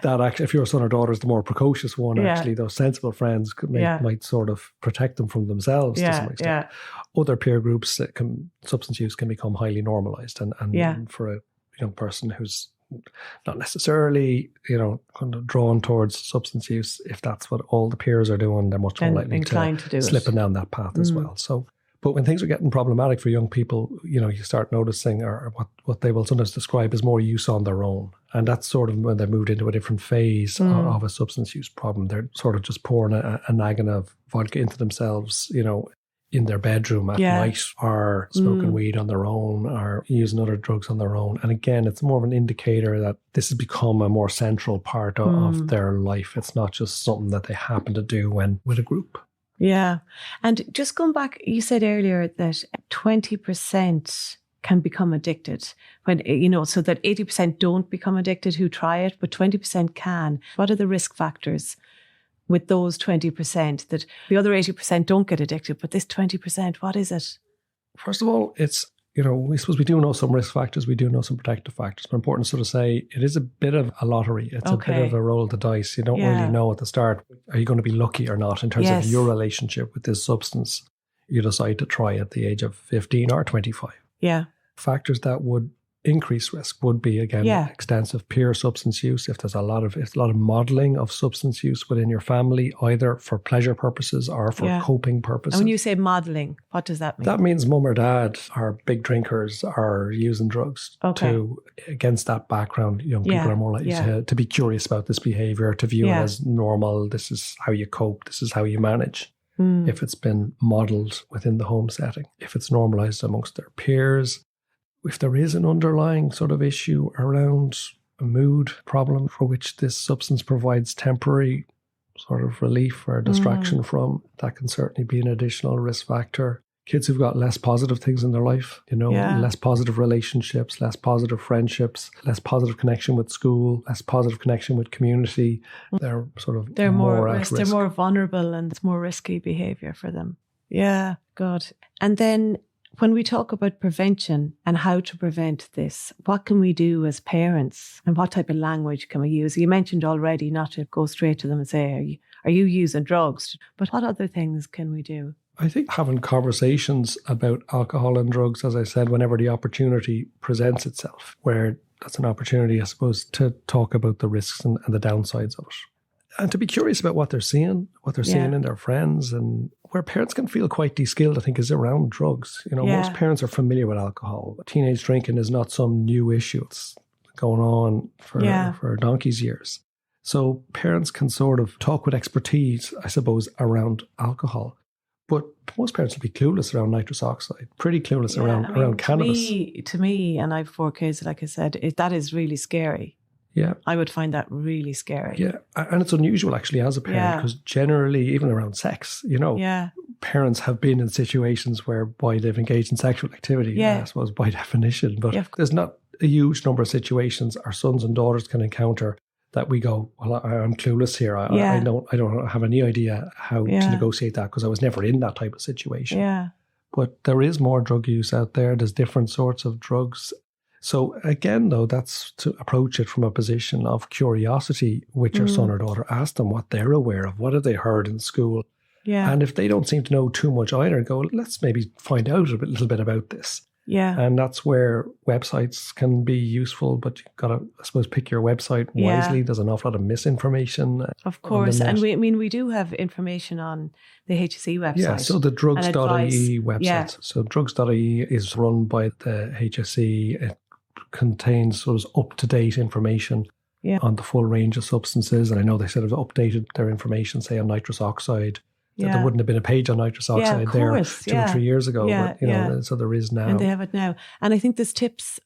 That actually, if your son or daughter is the more precocious one, actually, those sensible friends might sort of protect them from themselves to some extent. Other peer groups, substance use can become highly normalized. And for a young person who's not necessarily, kind of drawn towards substance use, if that's what all the peers are doing, they're much more likely to slipping down that path as well. So, but when things are getting problematic for young people, you start noticing or what they will sometimes describe as more use on their own. And that's sort of when they're moved into a different phase of a substance use problem. They're sort of just pouring a nagging of vodka into themselves, in their bedroom at night, or smoking weed on their own, or using other drugs on their own. And again, it's more of an indicator that this has become a more central part of their life. It's not just something that they happen to do when with a group. Yeah. And just going back, you said earlier that 20% can become addicted when, so that 80% don't become addicted who try it, but 20% can. What are the risk factors with those 20%, that the other 80% don't get addicted, but this 20%, what is it? First of all, it's, we suppose we do know some risk factors, we do know some protective factors, but important to sort of say it is a bit of a lottery. It's a bit of a roll of the dice. You don't really know at the start, are you going to be lucky or not in terms of your relationship with this substance you decide to try at the age of 15 or 25. Yeah. Factors that would increased risk would be, again, extensive peer substance use. If there's a lot of modeling of substance use within your family, either for pleasure purposes or for coping purposes. And when you say modeling, what does that mean? That means mum or dad are big drinkers, are using drugs. Against that background, young people are more likely to be curious about this behavior, to view it as normal. This is how you cope. This is how you manage. If it's been modeled within the home setting, if it's normalized amongst their peers. If there is an underlying sort of issue around a mood problem for which this substance provides temporary sort of relief or distraction from, that can certainly be an additional risk factor. Kids who've got less positive things in their life, less positive relationships, less positive friendships, less positive connection with school, less positive connection with community, they're more at risk. They're more vulnerable and it's more risky behaviour for them. Yeah, God. And then when we talk about prevention and how to prevent this, what can we do as parents and what type of language can we use? You mentioned already not to go straight to them and say, are you using drugs? But what other things can we do? I think having conversations about alcohol and drugs, as I said, whenever the opportunity presents itself, where that's an opportunity, I suppose, to talk about the risks and the downsides of it. And to be curious about what they're seeing in their friends. And where parents can feel quite de-skilled, I think, is around drugs. Most parents are familiar with alcohol. Teenage drinking is not some new issue. It's going on for donkey's years. So parents can sort of talk with expertise, I suppose, around alcohol. But most parents will be clueless around nitrous oxide, pretty clueless around cannabis. To me, and I have 4 kids, like I said, that is really scary. Yeah. I would find that really scary. Yeah. And it's unusual actually as a parent because generally, even around sex, parents have been in situations whereby they've engaged in sexual activity, I suppose, by definition. But there's not a huge number of situations our sons and daughters can encounter that we go, well, I'm clueless here. I don't have any idea how to negotiate that because I was never in that type of situation. Yeah. But there is more drug use out there. There's different sorts of drugs. So again, though, that's to approach it from a position of curiosity with your son or daughter. Ask them what they're aware of. What have they heard in school? Yeah. And if they don't seem to know too much either, go, let's maybe find out a little bit about this. Yeah. And that's where websites can be useful, but you've got to, I suppose, pick your website wisely. There's an awful lot of misinformation. Of course. And we do have information on the HSE website. Yeah, so the drugs.ie website. Yeah. So drugs.ie is run by the HSE. It contains sort of up-to-date information on the full range of substances. And I know they sort of updated their information, say, on nitrous oxide. Yeah. There wouldn't have been a page on nitrous oxide there 2 or 3 years ago, but so there is now. And they have it now. And I think there's tips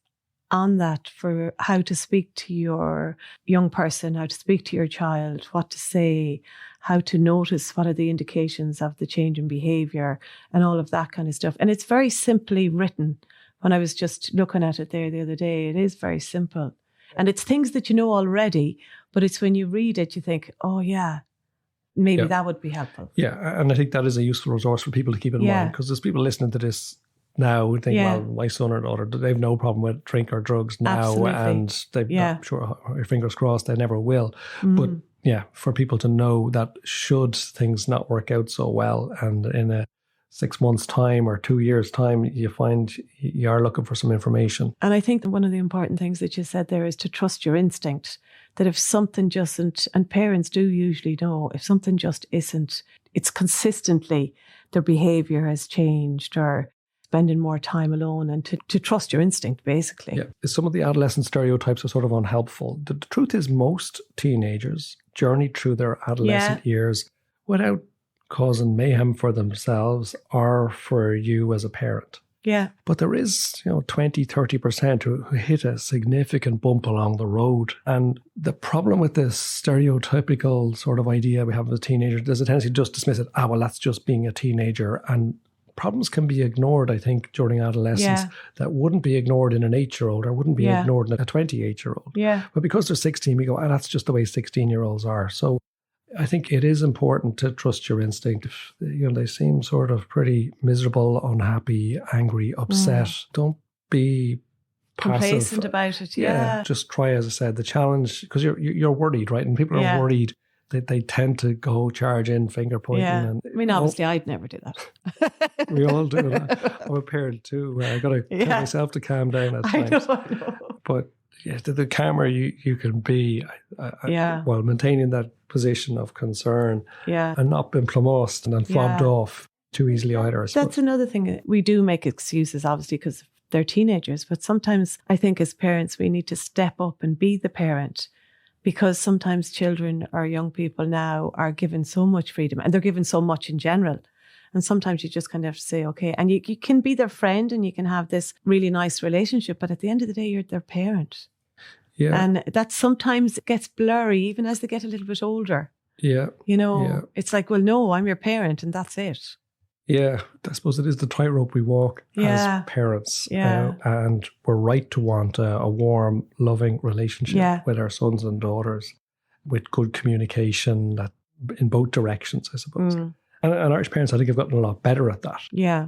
on that for how to speak to your young person, how to speak to your child, what to say, how to notice what are the indications of the change in behaviour and all of that kind of stuff. And it's very simply written. When I was just looking at it there the other day, it is very simple. And it's things that you know already, but it's when you read it, you think, oh yeah, maybe that would be helpful. Yeah, and I think that is a useful resource for people to keep in mind, because there's people listening to this now who think, well, my son or daughter, they have no problem with drink or drugs now. Absolutely. And I'm sure, your fingers crossed, they never will. But yeah, for people to know that should things not work out so well, and in a 6 months' time or 2 years' time, you find you are looking for some information. And I think one of the important things that you said there is to trust your instinct, that if something just isn't, and parents do usually know, if something just isn't, it's consistently their behaviour has changed or spending more time alone, and to trust your instinct, basically. Yeah, some of the adolescent stereotypes are sort of unhelpful. The truth is most teenagers journey through their adolescent years without causing mayhem for themselves or for you as a parent. Yeah. But there is, 20, 30% who hit a significant bump along the road. And the problem with this stereotypical sort of idea we have of a teenager, there's a tendency to just dismiss it. Well, that's just being a teenager. And problems can be ignored, I think, during adolescence that wouldn't be ignored in an 8-year-old or wouldn't be ignored in a 28-year-old. Yeah. But because they're 16, we go, that's just the way 16-year-olds are. So I think it is important to trust your instinct. If they seem sort of pretty miserable, unhappy, angry, upset, don't be passive. Complacent about it. Yeah. Just try, as I said, the challenge, because you're worried, right? And people are worried. They tend to go charge in, finger pointing. Yeah. And, I mean, obviously, I'd never do that. We all do that. I'm a parent too. I got to tell myself to calm down at times. I know. But the calmer you can be, while maintaining that position of concern, and not being plumossed and then fobbed off too easily either. That's another thing. We do make excuses, obviously, because they're teenagers. But sometimes I think as parents, we need to step up and be the parent, because sometimes children or young people now are given so much freedom, and they're given so much in general. And sometimes you just kind of have to say, okay, and you can be their friend and you can have this really nice relationship, but at the end of the day, you're their parent. Yeah. And that sometimes gets blurry even as they get a little bit older. Yeah. It's like, well, no, I'm your parent and that's it. Yeah, I suppose it is the tightrope we walk as parents. Yeah. And we're right to want a warm, loving relationship with our sons and daughters, with good communication that in both directions, I suppose. And Irish parents, I think, have gotten a lot better at that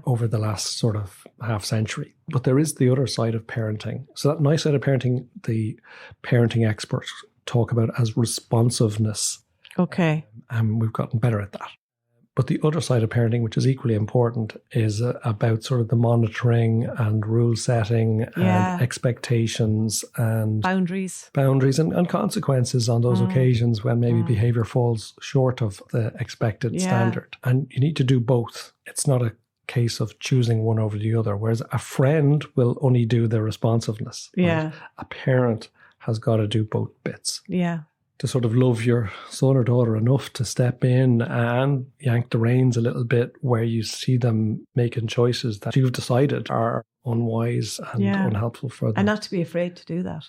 over the last sort of half century. But there is the other side of parenting. So that nice side of parenting, the parenting experts talk about as responsiveness. Okay. And we've gotten better at that. But the other side of parenting, which is equally important, is about sort of the monitoring and rule setting and expectations and boundaries and consequences on those occasions when maybe behaviour falls short of the expected standard. And you need to do both. It's not a case of choosing one over the other, whereas a friend will only do the responsiveness. Yeah. Right? A parent has got to do both bits. Yeah. To sort of love your son or daughter enough to step in and yank the reins a little bit where you see them making choices that you've decided are unwise and unhelpful for them. And not to be afraid to do that.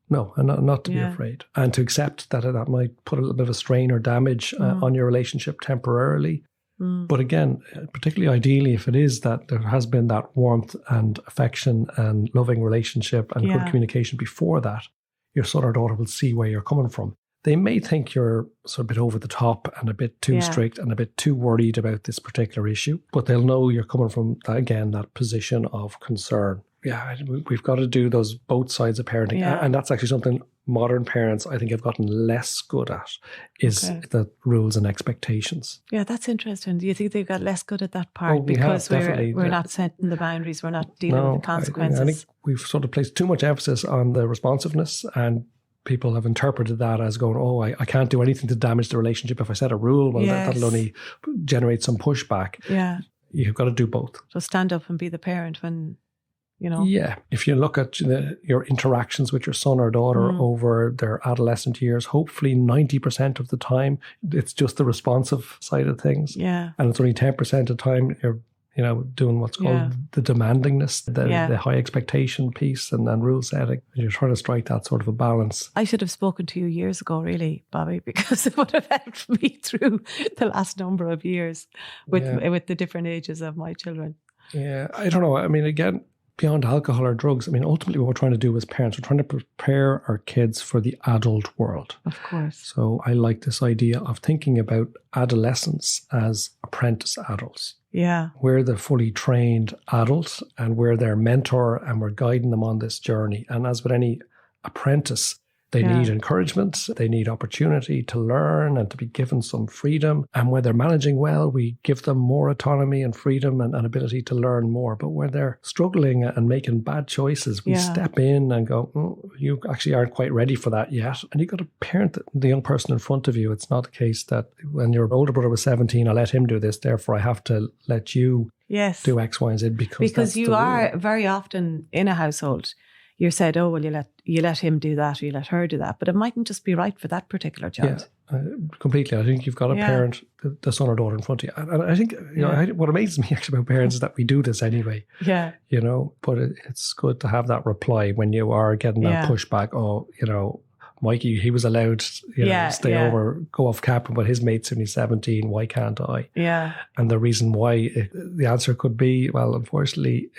No, and not to be afraid. And to accept that that might put a little bit of a strain or damage on your relationship temporarily. But again, particularly ideally, if it is that there has been that warmth and affection and loving relationship and good communication before that, your son or daughter will see where you're coming from. They may think you're sort of a bit over the top and a bit too strict and a bit too worried about this particular issue, but they'll know you're coming from, that position of concern. Yeah, we've got to do those both sides of parenting. Yeah. And that's actually something modern parents, I think, have gotten less good at, is the rules and expectations. Yeah, that's interesting. Do you think they've got less good at that part because we're not setting the boundaries, we're not dealing with the consequences? I think we've sort of placed too much emphasis on the responsiveness, and people have interpreted that as going, I can't do anything to damage the relationship. If I set a rule, well, that'll only generate some pushback. Yeah. You've got to do both. So stand up and be the parent when, Yeah. If you look at your interactions with your son or daughter over their adolescent years, hopefully 90% of the time, it's just the responsive side of things. Yeah. And it's only 10% of the time you're doing what's called the demandingness, the high expectation piece and rule setting. And you're trying to strike that sort of a balance. I should have spoken to you years ago, really, Bobby, because it would have helped me through the last number of years with the different ages of my children. Yeah, I don't know. I mean, again, beyond alcohol or drugs, I mean, ultimately what we're trying to do as parents, we're trying to prepare our kids for the adult world. Of course. So I like this idea of thinking about adolescents as apprentice adults. Yeah. We're the fully trained adult and we're their mentor and we're guiding them on this journey. And as with any apprentice, they need encouragement, they need opportunity to learn and to be given some freedom. And when they're managing well, we give them more autonomy and freedom and ability to learn more. But when they're struggling and making bad choices, we step in and go, you actually aren't quite ready for that yet. And you've got to parent the young person in front of you. It's not the case that when your older brother was 17, I let him do this, therefore I have to let you do X, Y, and Z because you are very often in a household. You're said, oh, well, you let him do that or you let her do that. But it mightn't just be right for that particular child. Yeah, completely. I think you've got to parent the son or daughter in front of you. And I think what amazes me actually about parents is that we do this anyway. Yeah. But it's good to have that reply when you are getting that pushback. Oh, Mikey, he was allowed to stay over, go off camping with his mates when he's 17. Why can't I? Yeah. And the reason why, the answer could be, well, unfortunately,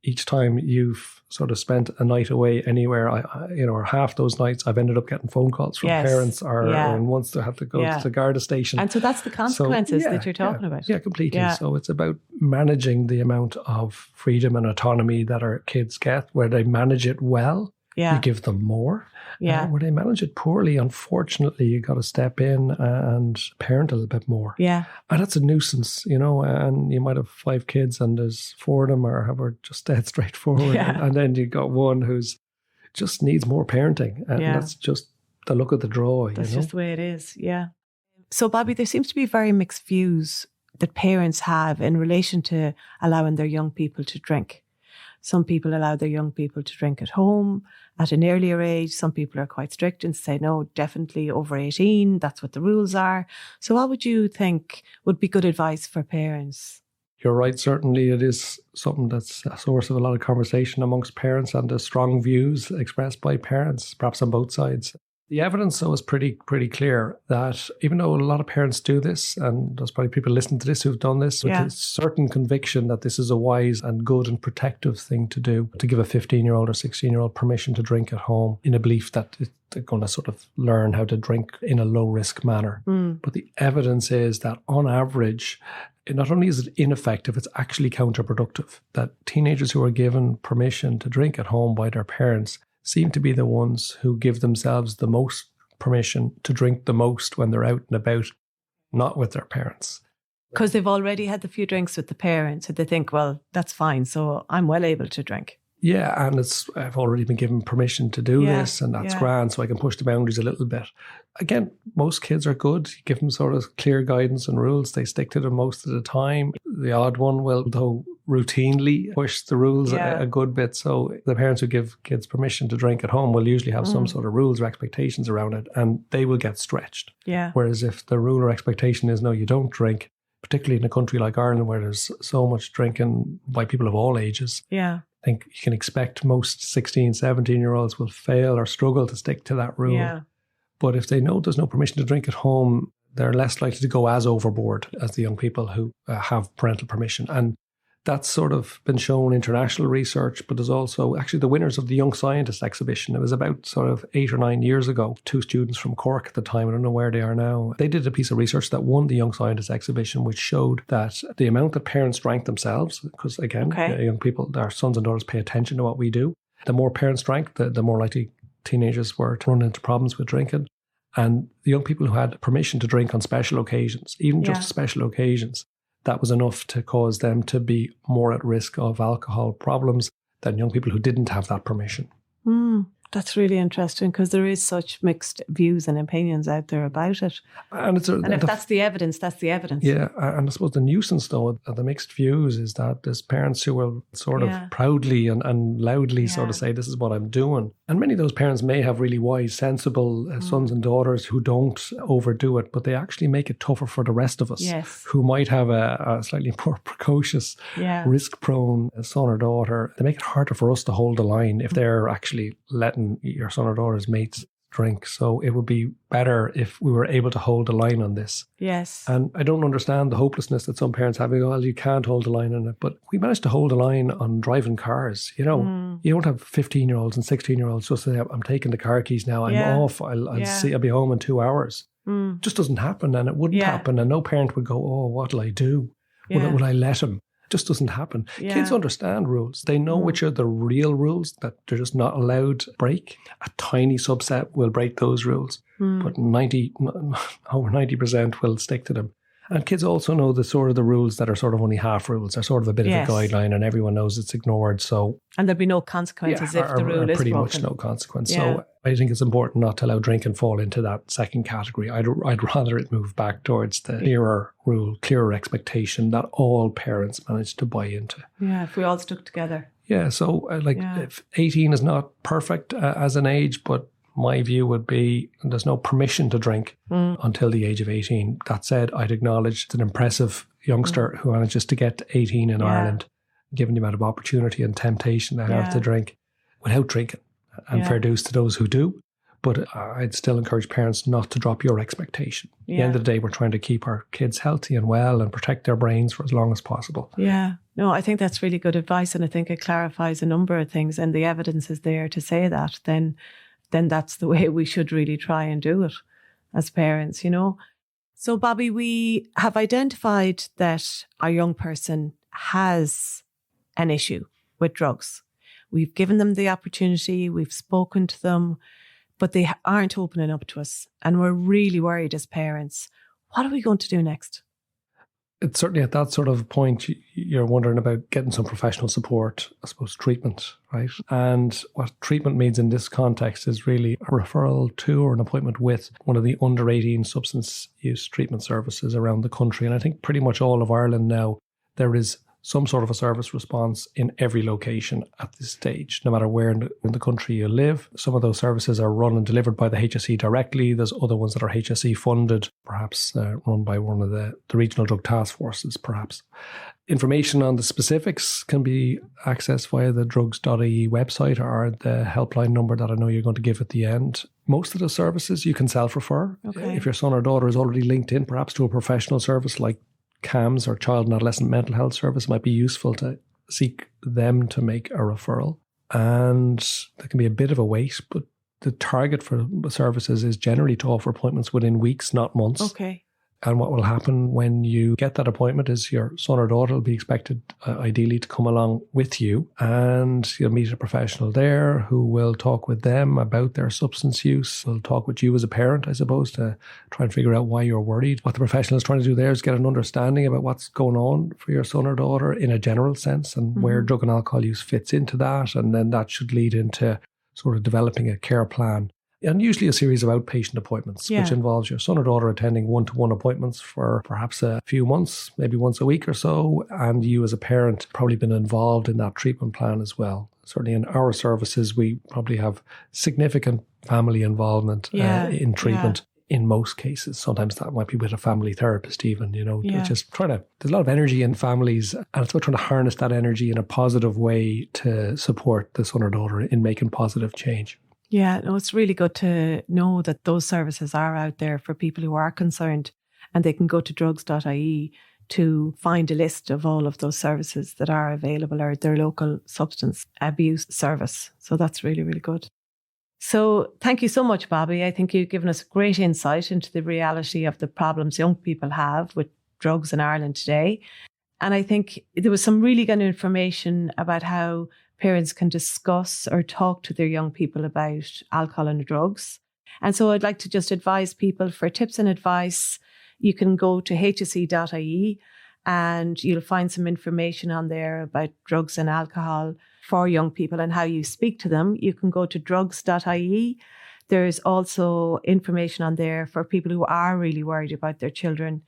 each time you've sort of spent a night away anywhere, or half those nights, I've ended up getting phone calls from parents or once they have to go to the Garda station. And so that's the consequences that you're talking about. Yeah, completely. Yeah. So it's about managing the amount of freedom and autonomy that our kids get. Where they manage it well, you give them more. Yeah. Where they manage it poorly, unfortunately, you got to step in and parent a little bit more. Yeah. And that's a nuisance, and you might have 5 kids and there's 4 of them are just dead straightforward. Yeah. And then you got one who's just needs more parenting. And that's just the look of the draw. That's just the way it is. Yeah. So, Bobby, there seems to be very mixed views that parents have in relation to allowing their young people to drink. Some people allow their young people to drink at home at an earlier age. Some people are quite strict and say, no, definitely over 18. That's what the rules are. So what would you think would be good advice for parents? You're right. Certainly it is something that's a source of a lot of conversation amongst parents and the strong views expressed by parents, perhaps on both sides. The evidence, though, is pretty clear that even though a lot of parents do this, and there's probably people listening to this who've done this with a certain conviction that this is a wise and good and protective thing to do, to give a 15-year-old or 16-year-old permission to drink at home in a belief that they're going to sort of learn how to drink in a low-risk manner. But the evidence is that on average, not only is it ineffective, it's actually counterproductive. That teenagers who are given permission to drink at home by their parents seem to be the ones who give themselves the most permission to drink the most when they're out and about, not with their parents. Because they've already had the few drinks with the parents and they think, well, that's fine, so I'm well able to drink. Yeah, and I've already been given permission to do this, and that's grand, so I can push the boundaries a little bit. Again, most kids are good. You give them sort of clear guidance and rules. They stick to them most of the time. The odd one will, though, routinely push the rules a good bit. So the parents who give kids permission to drink at home will usually have some sort of rules or expectations around it, and they will get stretched. Yeah. Whereas if the rule or expectation is, no, you don't drink, particularly in a country like Ireland where there's so much drinking by people of all ages. Yeah. I think you can expect most 16, 17-year-olds will fail or struggle to stick to that rule. Yeah. But if they know there's no permission to drink at home, they're less likely to go as overboard as the young people who have parental permission. And that's sort of been shown in international research, but there's also actually the winners of the Young Scientist exhibition. It was about sort of 8 or 9 years ago. 2 students from Cork at the time, I don't know where they are now. They did a piece of research that won the Young Scientist exhibition, which showed that the amount that parents drank themselves, because again, young people, our sons and daughters pay attention to what we do. The more parents drank, the more likely teenagers were to run into problems with drinking. And the young people who had permission to drink on special occasions, even just special occasions, that was enough to cause them to be more at risk of alcohol problems than young people who didn't have that permission. That's really interesting because there is such mixed views and opinions out there about it. And if that's the evidence, that's the evidence. Yeah, and I suppose the nuisance, though, of the mixed views is that there's parents who will sort of proudly and loudly sort of say, this is what I'm doing. And many of those parents may have really wise, sensible sons and daughters who don't overdo it, but they actually make it tougher for the rest of us who might have a slightly more precocious, risk-prone son or daughter. They make it harder for us to hold the line if they're actually letting your son or daughter's mates drink. So it would be better if we were able to hold the line on this. Yes. And I don't understand the hopelessness that some parents have. Well, you can't hold the line on it. But we managed to hold the line on driving cars. You know, you don't have 15-year-olds and 16-year-olds just say, I'm taking the car keys now. I'm off. I'll be home in 2 hours. It just doesn't happen, and it wouldn't happen. And no parent would go, oh, what'll I do? Will I let him? Just doesn't happen. Kids understand rules. They know which are the real rules that they're just not allowed to break. A tiny subset will break those rules, but over 90% will stick to them. And kids also know the rules that are sort of only half rules. They're sort of a bit of a guideline, and everyone knows it's ignored. So, and there'll be no consequences if the rule is pretty broken. Much no consequence. So I think it's important not to allow drinking fall into that second category. I'd rather it move back towards the clearer rule, clearer expectation that all parents manage to buy into. Yeah, if we all stuck together. Yeah, so if 18 is not perfect as an age, but my view would be there's no permission to drink until the age of 18. That said, I'd acknowledge it's an impressive youngster who manages to get to 18 in Ireland, given the amount of opportunity and temptation they have to drink without drinking. And fair dues to those who do. But I'd still encourage parents not to drop your expectation. At the end of the day, we're trying to keep our kids healthy and well and protect their brains for as long as possible. Yeah. No, I think that's really good advice. And I think it clarifies a number of things. And the evidence is there to say that. Then that's the way we should really try and do it as parents, you know. So, Bobby, we have identified that our young person has an issue with drugs. We've given them the opportunity, we've spoken to them, but they aren't opening up to us. And we're really worried as parents. What are we going to do next? It's certainly at that sort of point, you're wondering about getting some professional support, I suppose, treatment, right? And what treatment means in this context is really a referral to or an appointment with one of the under 18 substance use treatment services around the country. And I think pretty much all of Ireland now, there is some sort of a service response in every location at this stage, no matter where in the country you live. Some of those services are run and delivered by the HSE directly. There's other ones that are HSE funded, perhaps run by one of the regional drug task forces, perhaps. Information on the specifics can be accessed via the drugs.ie website or the helpline number that I know you're going to give at the end. Most of the services you can self-refer. Okay. If your son or daughter is already linked in, perhaps to a professional service like CAMS or Child and Adolescent Mental Health Service, might be useful to seek them to make a referral. And there can be a bit of a wait, but the target for services is generally to offer appointments within weeks, not months. Okay. And what will happen when you get that appointment is your son or daughter will be expected, ideally, to come along with you, and you'll meet a professional there who will talk with them about their substance use. Will talk with you as a parent, I suppose, to try and figure out why you're worried. What the professional is trying to do there is get an understanding about what's going on for your son or daughter in a general sense and where drug and alcohol use fits into that. And then that should lead into sort of developing a care plan. And usually a series of outpatient appointments, which involves your son or daughter attending one-to-one appointments for perhaps a few months, maybe once a week or so. And you as a parent probably been involved in that treatment plan as well. Certainly in our services, we probably have significant family involvement in treatment. In most cases, sometimes that might be with a family therapist even, just there's a lot of energy in families, and it's about trying to harness that energy in a positive way to support the son or daughter in making positive change. Yeah, no, it's really good to know that those services are out there for people who are concerned, and they can go to drugs.ie to find a list of all of those services that are available or their local substance abuse service. So that's really, really good. So thank you so much, Bobby. I think you've given us great insight into the reality of the problems young people have with drugs in Ireland today. And I think there was some really good information about how parents can discuss or talk to their young people about alcohol and drugs. And so I'd like to just advise people for tips and advice. You can go to hse.ie and you'll find some information on there about drugs and alcohol for young people and how you speak to them. You can go to drugs.ie. There's also information on there for people who are really worried about their children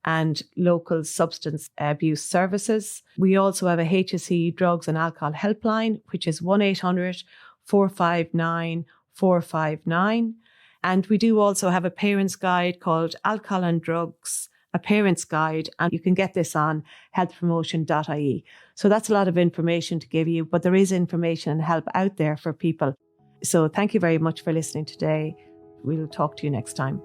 and local substance abuse services. We also have a HSE drugs and alcohol helpline, which is 1-800 459 459. And we do also have a parent's guide called Alcohol and Drugs, a parent's guide, and you can get this on healthpromotion.ie. So that's a lot of information to give you, but there is information and help out there for people. So thank you very much for listening today. We'll talk to you next time.